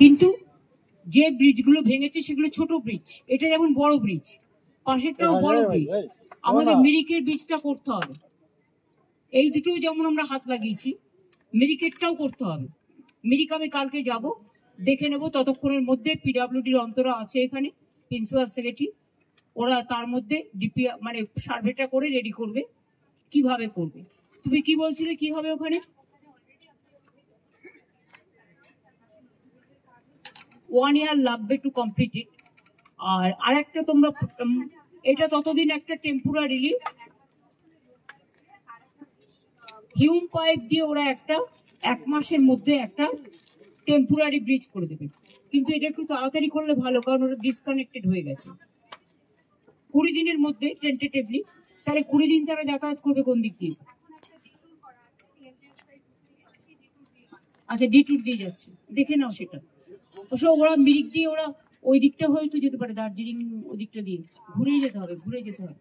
কিন্তু যে ব্রিজগুলো ভেঙেছে সেগুলো ছোট ব্রিজ, এটা যেমন বড় ব্রিজ, পাশেরটাও বড় ব্রিজ। আমাদের মিরিকের ব্রিজটা করতে হবে, এই দুটো যেমন আমরা হাত লাগিয়েছি, মিরিকেটটাও করতে হবে। মিরিক আমি কালকে যাব, দেখে নেব। ততক্ষণের মধ্যে পিডব্লিউডির অন্তরা আছে এখানে, প্রিন্সিপাল সেক্রেটারি, ওরা তার মধ্যে ডিপি মানে সার্ভেটা করে রেডি করবে কিভাবে করবে। তুমি কি বলছিলে কি হবে ওখানে? 1 year লাগবে টু কমপ্লিট ইট। আর আরেকটা তোমরা, এটা ততদিন একটা টেম্পোরারিলি হিউম পাইপ দিয়ে ওরা একটা 1 মাসের মধ্যে একটা টেম্পোরারি ব্রিজ করে দেবে। কিন্তু এটা একটু তাড়াতাড়ি করলে ভালো, কারণ ওটা ডিসকানেক্টেড হয়ে গেছে 20 দিনের মধ্যে টেন্টেটিভলি। তাহলে 20 দিন তারা যাতায়াত করবে কোন দিক দিয়ে? আচ্ছা, ডিটুর দিয়ে যাচ্ছে, দেখে নাও সেটা। অবশ্য ওরা মিরিক দিয়ে ওরা ওই দিকটা হয়তো যেতে পারে, দার্জিলিং ওই দিকটা দিয়ে ঘুরে যেতে হবে।